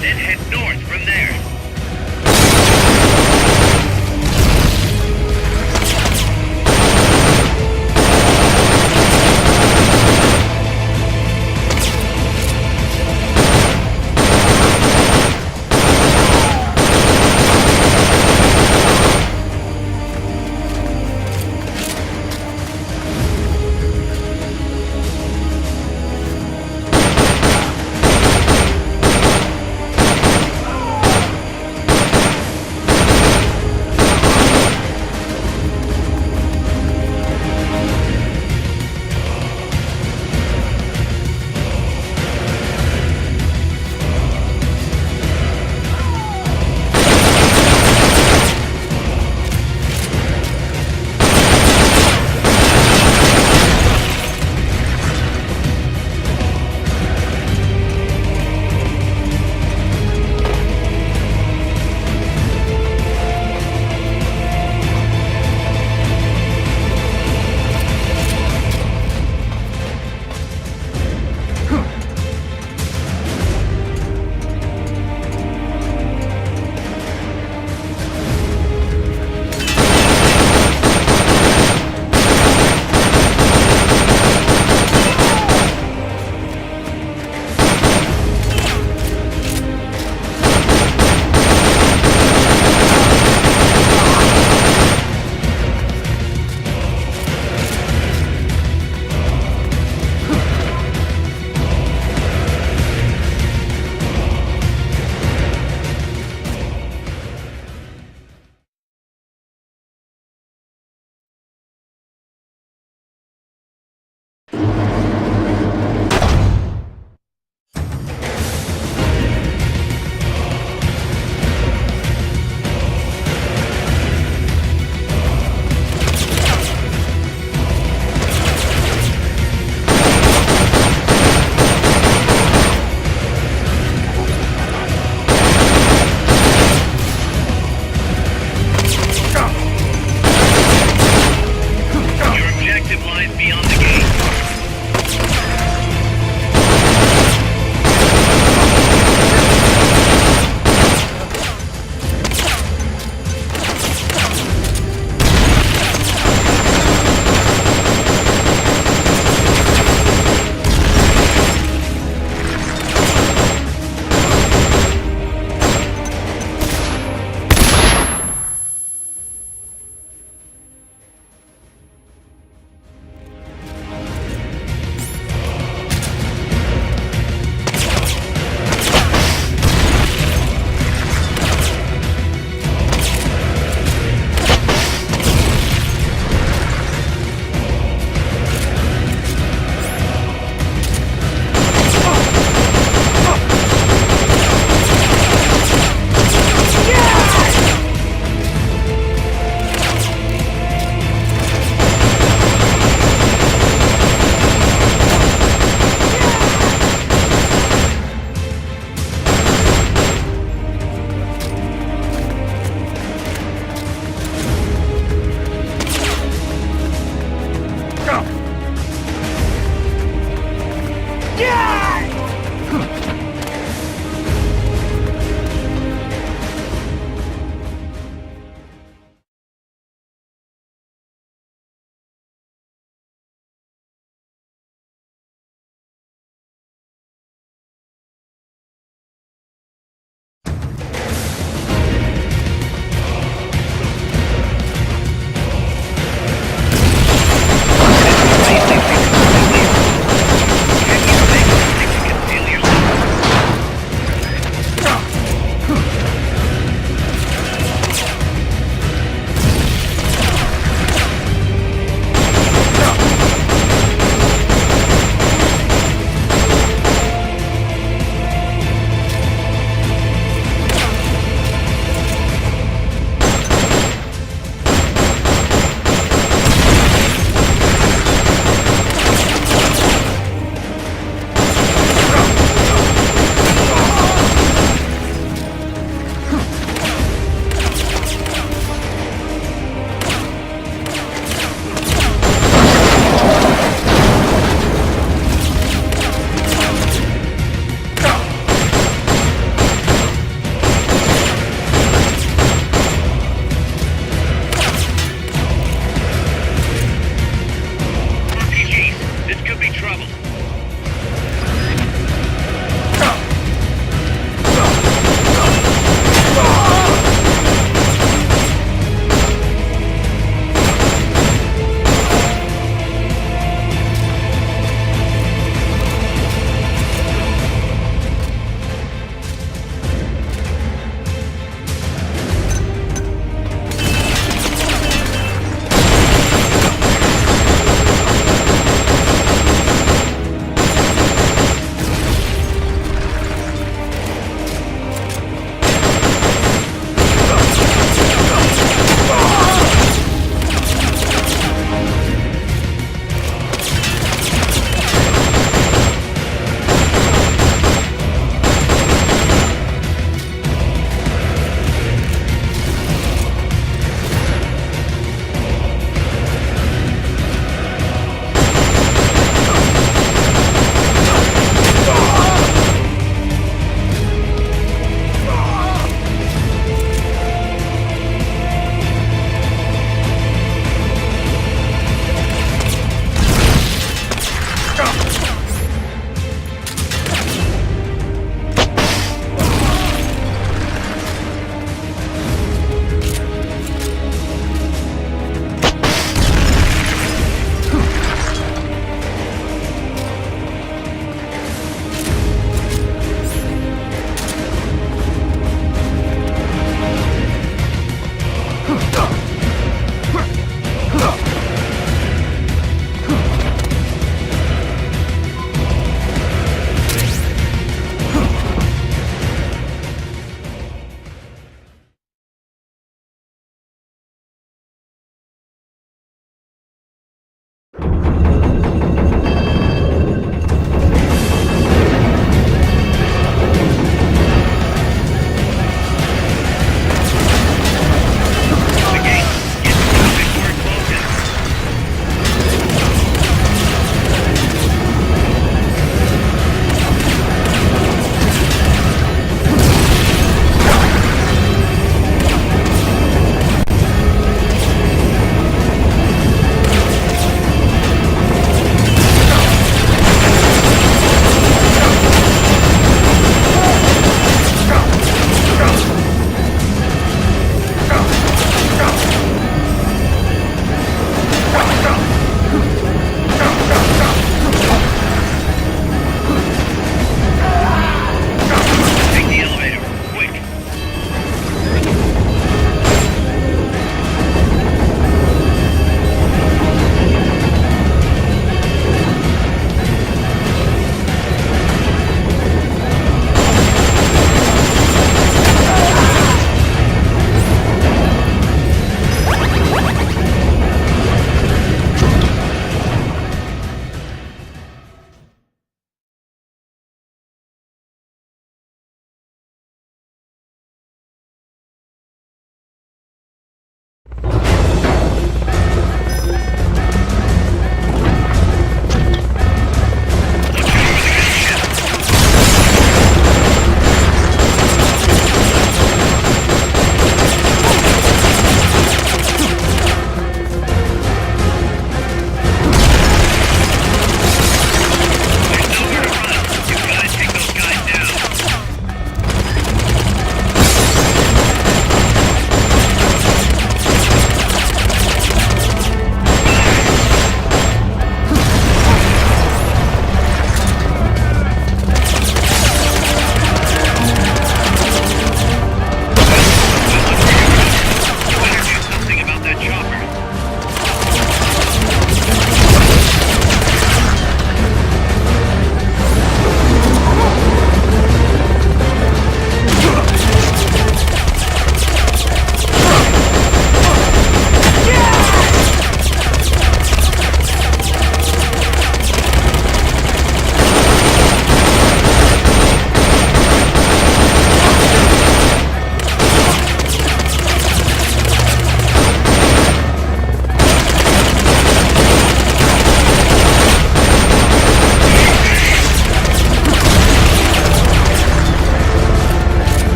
Then head north from there.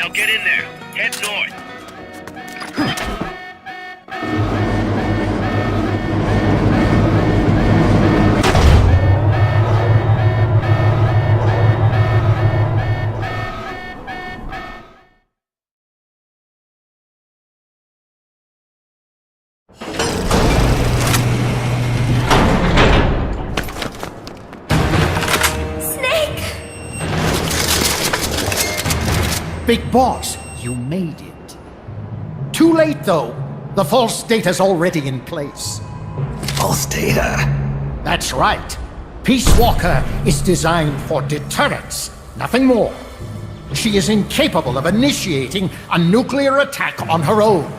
Now get in there. Head north. Big Boss, you made it. Too late, though. The false data's already in place. False data? That's right. Peace Walker is designed for deterrence, nothing more. She is incapable of initiating a nuclear attack on her own.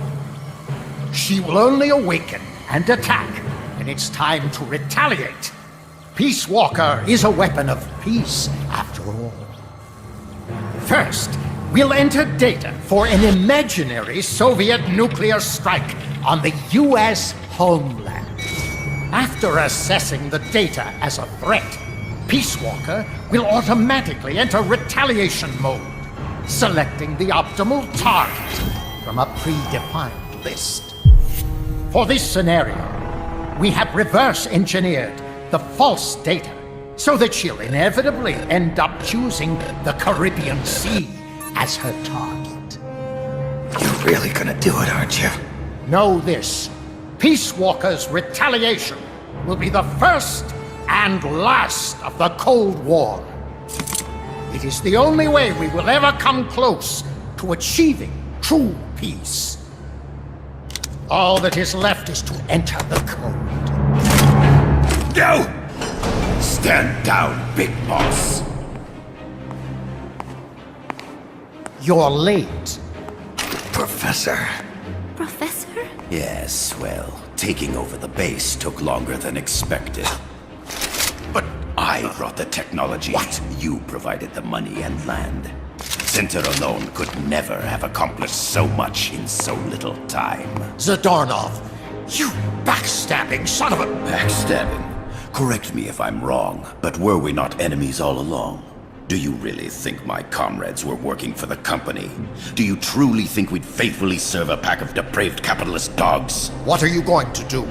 She will only awaken and attack when it's time to retaliate. Peace Walker is a weapon of peace, after all. First, we'll enter data for an imaginary Soviet nuclear strike on the U.S. homeland. After assessing the data as a threat, Peace Walker will automatically enter retaliation mode, selecting the optimal target from a predefined list. For this scenario, we have reverse engineered the false data so that she'll inevitably end up choosing the Caribbean Sea as her target. You're really gonna do it, aren't you? Know this. Peace Walker's retaliation will be the first and last of the Cold War. It is the only way we will ever come close to achieving true peace. All that is left is to enter the code. No! Stand down, Big Boss. You're late. Professor. Professor? Yes, well, taking over the base took longer than expected. But I brought the technology. What? You provided the money and land. Center alone could never have accomplished so much in so little time. Zadornov, you backstabbing son of a... Backstabbing? Correct me if I'm wrong, but were we not enemies all along? Do you really think my comrades were working for the company? Do you truly think we'd faithfully serve a pack of depraved capitalist dogs? What are you going to do?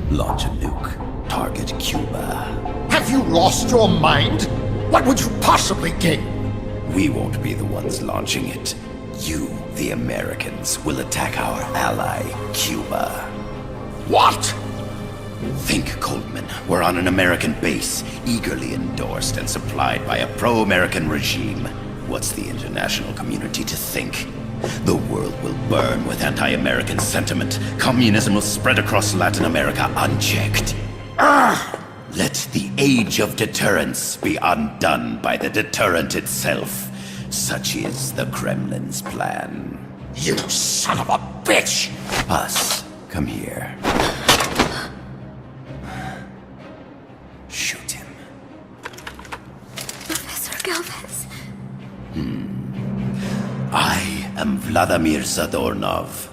Launch a nuke. Target Cuba. Have you lost your mind? What would you possibly gain? We won't be the ones launching it. You, the Americans, will attack our ally, Cuba. What? Think, Coldman. We're on an American base, eagerly endorsed and supplied by a pro-American regime. What's the international community to think? The world will burn with anti-American sentiment. Communism will spread across Latin America unchecked. Let the age of deterrence be undone by the deterrent itself. Such is the Kremlin's plan. You son of a bitch! Us, come here. Shoot him. Professor Galvez. I am Vladimir Zadornov.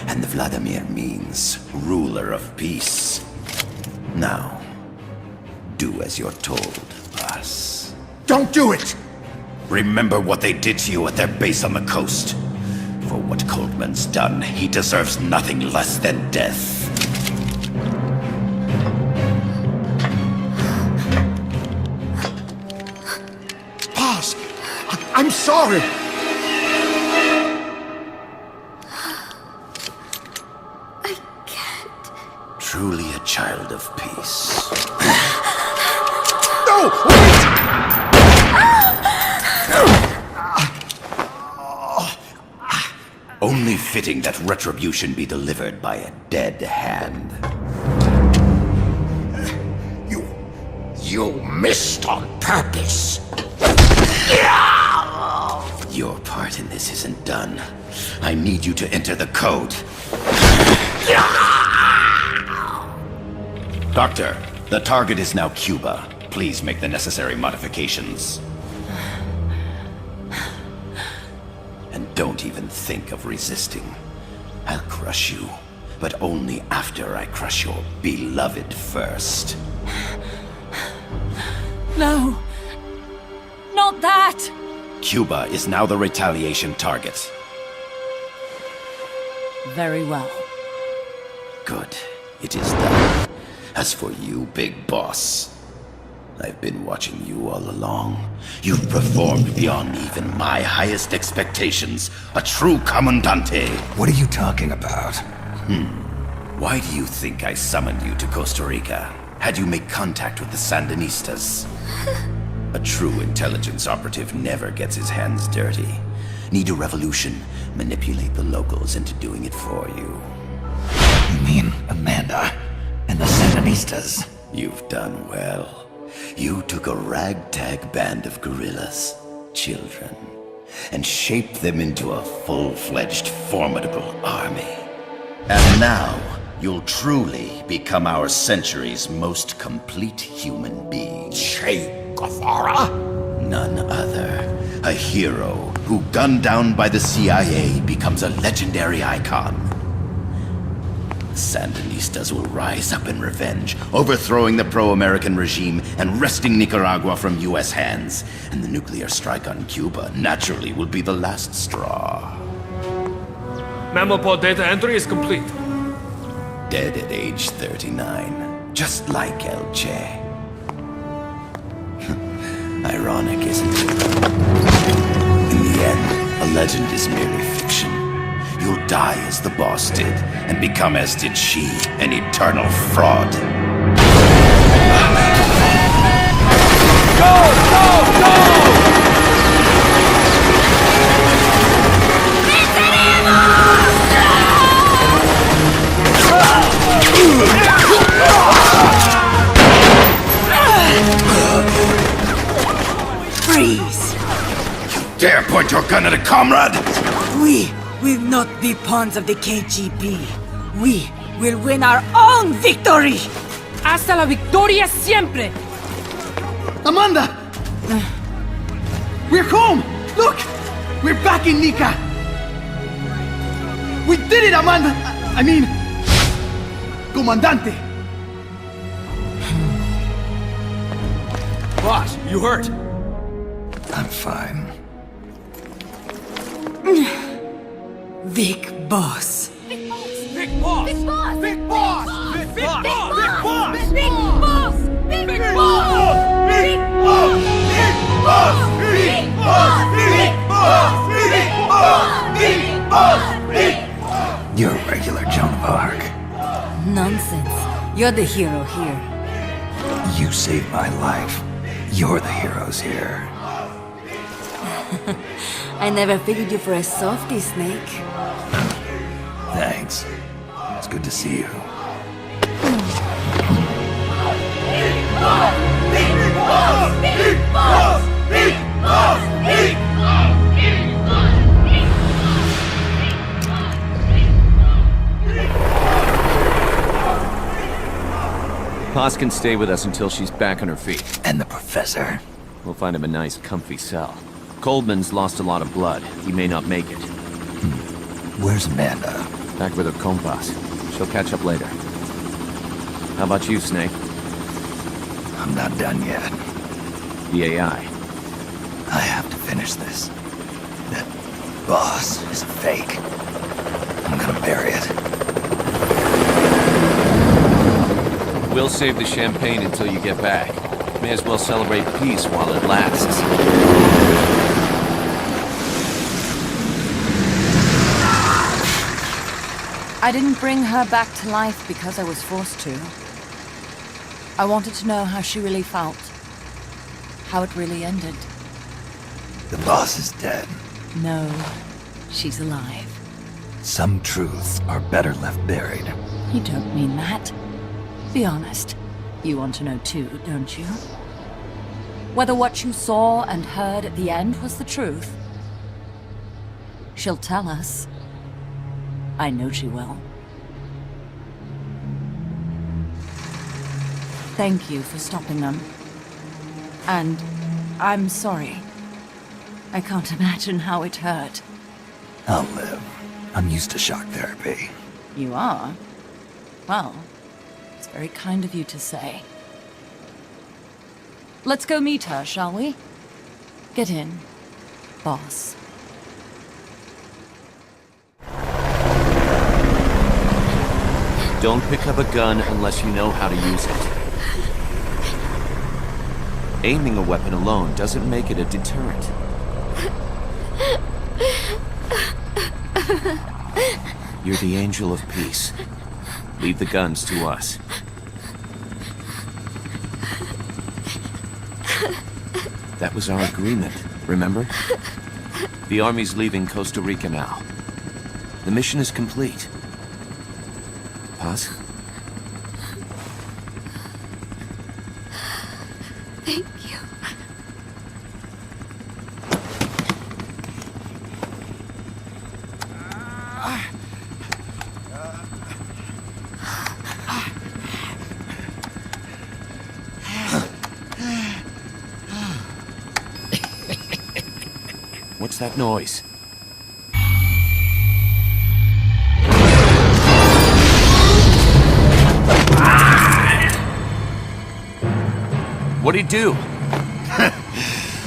And Vladimir means ruler of peace. Now, do as you're told, boss. Don't do it! Remember what they did to you at their base on the coast. For what Coldman's done, he deserves nothing less than death. Boss, I'm sorry! I can't. Truly a child of peace. No! Wait! Only fitting that retribution be delivered by a dead hand. You missed on purpose. Your part in this isn't done. I need you to enter the code. Doctor, the target is now Cuba. Please make the necessary modifications. And don't even think of resisting. I'll crush you, but only after I crush your beloved first. No. Not that. Cuba is now the retaliation target. Very well. Good. It is done. As for you, Big Boss, I've been watching you all along. You've performed beyond even my highest expectations. A true Comandante. What are you talking about? Why do you think I summoned you to Costa Rica? Had you make contact with the Sandinistas? A true intelligence operative never gets his hands dirty. Need a revolution? Manipulate the locals into doing it for you. You mean Amanda and the Sandinistas? You've done well. You took a ragtag band of guerrillas, children, and shaped them into a full-fledged, formidable army. And now, you'll truly become our century's most complete human being. Che Guevara? None other. A hero who, gunned down by the CIA, becomes a legendary icon. The Sandinistas will rise up in revenge, overthrowing the pro-American regime and wresting Nicaragua from US hands. And the nuclear strike on Cuba naturally will be the last straw. Mammal data entry is complete. Dead at age 39, just like El Che. Ironic, isn't it? In the end, a legend is merely fiction. You'll die as the boss did, and become as did she, an eternal fraud. Freeze! Dare point your gun at a comrade? We will not be pawns of the KGB. We will win our own victory! Hasta la victoria siempre! Amanda! We're home! Look! We're back in Nica! We did it, Amanda! I mean... Comandante! Boss, you hurt? I'm fine. Big Boss. Big boss! Big boss! Big boss! Big boss! Big boss! Big boss! Big boss! Big boss! Big boss! Big boss! You're a regular Joan of Arc. Nonsense. You're the hero here. You saved my life. You're the heroes here. I never figured you for a softie, Snake. Thanks. It's good to see you. Paz can stay with us until she's back on her feet. And the professor? We'll find him a nice, comfy cell. Coldman's lost a lot of blood. He may not make it. Where's Amanda? Back with her compas. She'll catch up later. How about you, Snake? I'm not done yet. The AI. I have to finish this. That boss is a fake. I'm gonna bury it. We'll save the champagne until you get back. May as well celebrate peace while it lasts. I didn't bring her back to life because I was forced to. I wanted to know how she really felt. How it really ended. The boss is dead. No, she's alive. Some truths are better left buried. You don't mean that. Be honest. You want to know too, don't you? Whether what you saw and heard at the end was the truth. She'll tell us. I know she will. Thank you for stopping them. And I'm sorry. I can't imagine how it hurt. I'll live. I'm used to shock therapy. You are? Well, it's very kind of you to say. Let's go meet her, shall we? Get in. boss. Don't pick up a gun unless you know how to use it. Aiming a weapon alone doesn't make it a deterrent. You're the angel of peace. Leave the guns to us. That was our agreement, remember? The army's leaving Costa Rica now. The mission is complete. Paz? Thank you. What's that noise? What'd he do?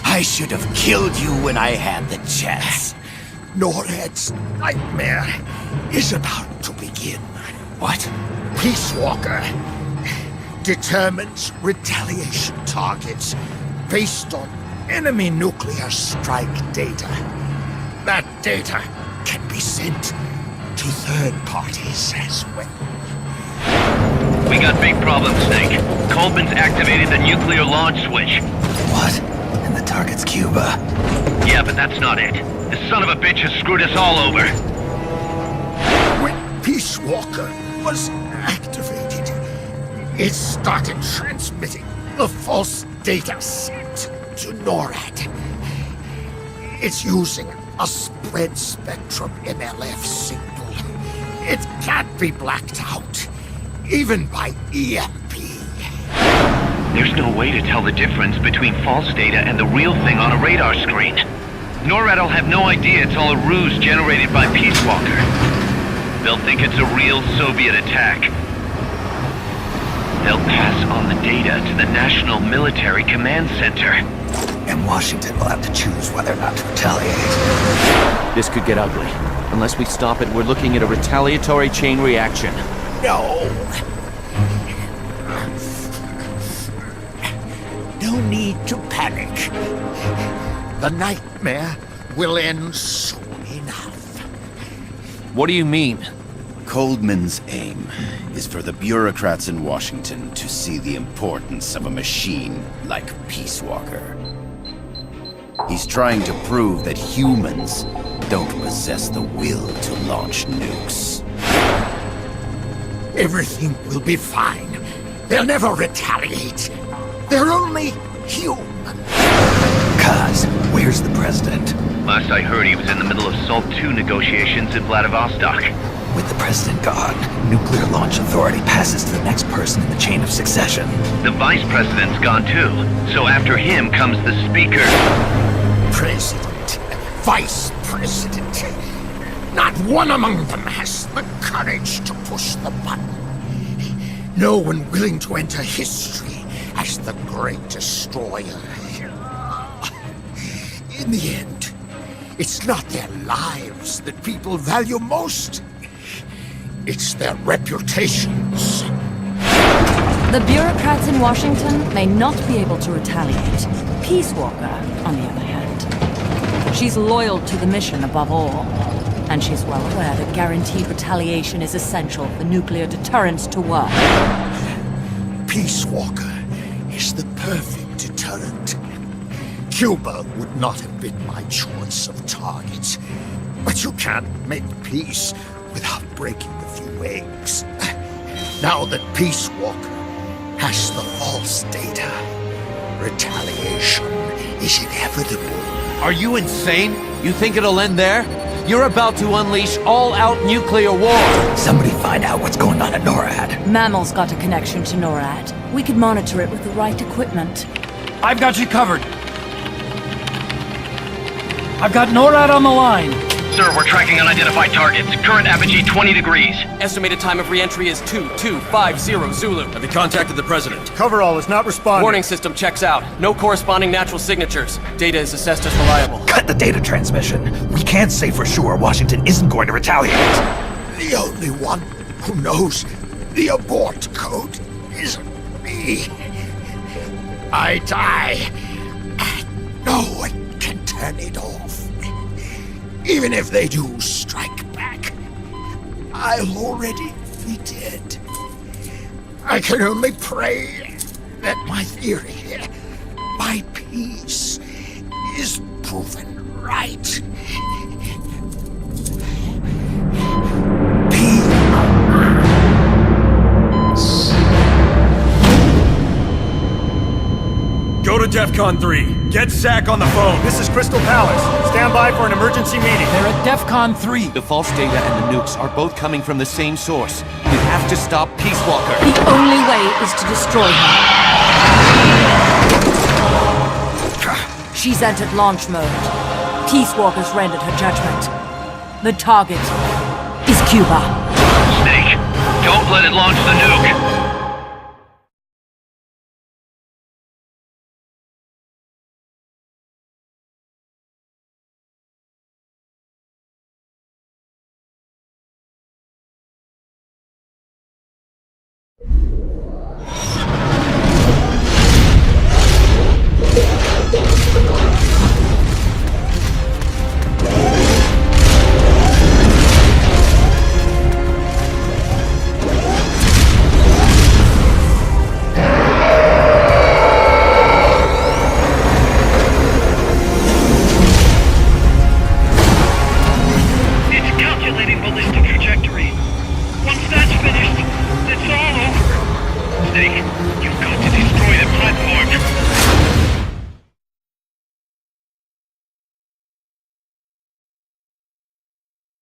I should have killed you when I had the chance. NORAD's nightmare is about to begin. What? Peace Walker determines retaliation targets based on enemy nuclear strike data. That data can be sent to third parties as well. We got big problems, Snake. Coleman's activated the nuclear launch switch. What? And the target's Cuba. Yeah, but that's not it. The son of a bitch has screwed us all over. When Peace Walker was activated, it started transmitting the false data set to NORAD. It's using a spread spectrum MLF signal. It can't be blacked out, even by EMP. There's no way to tell the difference between false data and the real thing on a radar screen. NORAD will have no idea it's all a ruse generated by Peace Walker. They'll think it's a real Soviet attack. They'll pass on the data to the National Military Command Center. And Washington will have to choose whether or not to retaliate. This could get ugly. Unless we stop it, we're looking at a retaliatory chain reaction. No. No need to panic. The nightmare will end soon enough. What do you mean? Coldman's aim is for the bureaucrats in Washington to see the importance of a machine like Peace Walker. He's trying to prove that humans don't possess the will to launch nukes. Everything will be fine. They'll never retaliate. They're only human. Kaz, where's the president? Last I heard, he was in the middle of SALT II negotiations in Vladivostok. With the president gone, Nuclear Launch Authority passes to the next person in the chain of succession. The vice president's gone too, so after him comes the speaker. President, vice president. Not one among them has the courage to push the button. No one willing to enter history as the great destroyer. In the end, it's not their lives that people value most. It's their reputations. The bureaucrats in Washington may not be able to retaliate. Peace Walker, on the other hand. She's loyal to the mission above all. And she's well aware that guaranteed retaliation is essential for nuclear deterrence to work. Peace Walker is the perfect deterrent. Cuba would not have been my choice of targets. But you can't make peace without breaking a few eggs. Now that Peace Walker has the false data, retaliation is inevitable. Are you insane? You think it'll end there? You're about to unleash all-out nuclear war! Somebody find out what's going on at NORAD. Mammal's got a connection to NORAD. We could monitor it with the right equipment. I've got you covered. I've got NORAD on the line. Sir, we're tracking unidentified targets. Current apogee 20 degrees. Estimated time of re-entry is 2250 Zulu. Have you contacted the president? Coverall is not responding. Warning system checks out. No corresponding natural signatures. Data is assessed as reliable. Cut the data transmission. We can't say for sure Washington isn't going to retaliate. The only one who knows the abort code is me. I die. No one can turn it off. Even if they do strike back, I'll already be dead. I can only pray that my theory, my peace, is proven right. Go to DEFCON 3. Get Zack on the phone. This is Crystal Palace. Stand by for an emergency meeting. They're at DEFCON 3. The false data and the nukes are both coming from the same source. We have to stop Peace Walker. The only way is to destroy her. She's entered launch mode. Peace Walker's rendered her judgment. The target is Cuba. Snake, don't let it launch the nuke.